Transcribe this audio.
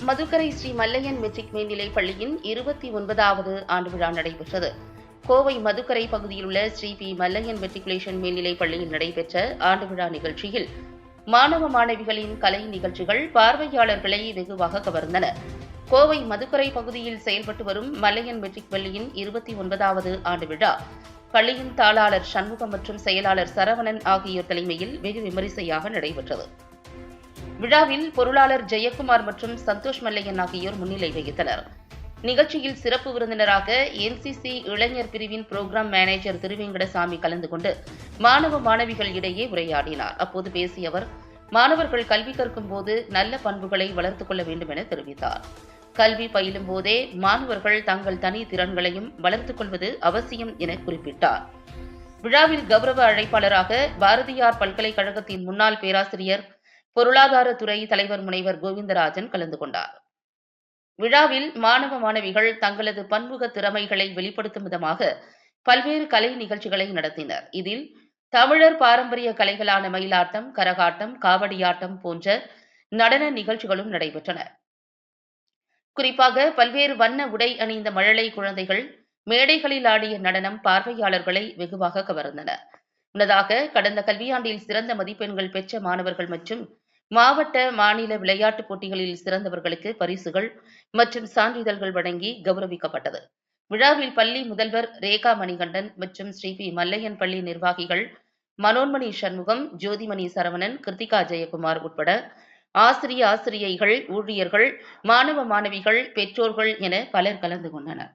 Madukkarai Sri Mallaiyan matric மேல்நிலைப் பள்ளியின் 29வது ஆண்டு விழா நடைபெற்றது. கோவை மதுக்கரை பகுதியில் உள்ள ஸ்ரீ பி மல்லையன் மெட்ரிகுலேஷன் மேல்நிலைப் பள்ளியில் நடைபெற்ற ஆண்டு விழா நிகழ்ச்சியில் மாணவ மாணவிகளின் கலை நிகழ்ச்சிகள் பார்வையாளர்களை வெகுவாக கவர்ந்தன. கோவை மதுக்கரை பகுதியில் செயல்பட்டு வரும் மல்லையன் மெட்ரிக் பள்ளியின் 29வது ஆண்டு விழா பள்ளியின் தாளாளர் சண்முகம் மற்றும் செயலாளர் சரவணன் ஆகியோர் தலைமையில் வெகு விமரிசையாக நடைபெற்றது. விழாவில் பொருளாளர் ஜெயக்குமார் மற்றும் சந்தோஷ் மல்லையன் ஆகியோர் முன்னிலை வகித்தனர். நிகழ்ச்சியில் சிறப்பு விருந்தினராக என்சிசி இளைஞர் பிரிவின் புரோகிராம் மேனேஜர் திருவேங்கடசாமி கலந்து கொண்டு மாணவ மாணவிகள் இடையே உரையாடினார். அப்போது பேசிய அவர், மாணவர்கள் கல்வி கற்கும் போது நல்ல பண்புகளை வளர்த்துக் கொள்ள வேண்டும் என தெரிவித்தார். கல்வி பயிலும் போதே மாணவர்கள் தங்கள் தனி திறன்களையும் வளர்த்துக் கொள்வது அவசியம் என குறிப்பிட்டார். விழாவில் கௌரவ அழைப்பாளராக பாரதியார் பல்கலைக்கழகத்தின் முன்னாள் பேராசிரியர் பொருளாதாரத்துறை தலைவர் முனைவர் கோவிந்தராஜன் கலந்து கொண்டார். விழாவில் மாணவ மாணவிகள் தங்களது பன்முக திறமைகளை வெளிப்படுத்தும் விதமாக பல்வேறு கலை நிகழ்ச்சிகளை நடத்தினர். இதில் தமிழர் பாரம்பரிய கலைகளான மயிலாட்டம், கரகாட்டம், காவடியாட்டம் போன்ற நடன நிகழ்ச்சிகளும் நடைபெற்றன. குறிப்பாக பல்வேறு வண்ண உடை அணிந்த மழலை குழந்தைகள் மேடைகளில் ஆடிய நடனம் பார்வையாளர்களை வெகுவாக கவர்ந்தன. முன்னதாக கடந்த கல்வியாண்டில் சிறந்த மதிப்பெண்கள் பெற்ற மாணவர்கள் மற்றும் மாவட்ட, மாநில விளையாட்டுப் போட்டிகளில் சிறந்தவர்களுக்கு பரிசுகள் மற்றும் சான்றிதழ்கள் வழங்கி கௌரவிக்கப்பட்டது. விழாவில் பள்ளி முதல்வர் ரேகா மணிகண்டன் மற்றும் ஸ்ரீ பி மல்லையன் பள்ளி நிர்வாகிகள் மனோன்மணி சண்முகம், ஜோதிமணி சரவணன், கிருத்திகா ஜெயக்குமார் உட்பட ஆசிரியைகள், ஊழியர்கள், மாணவ மாணவிகள், பெற்றோர்கள் என பலர் கலந்து கொண்டனர்.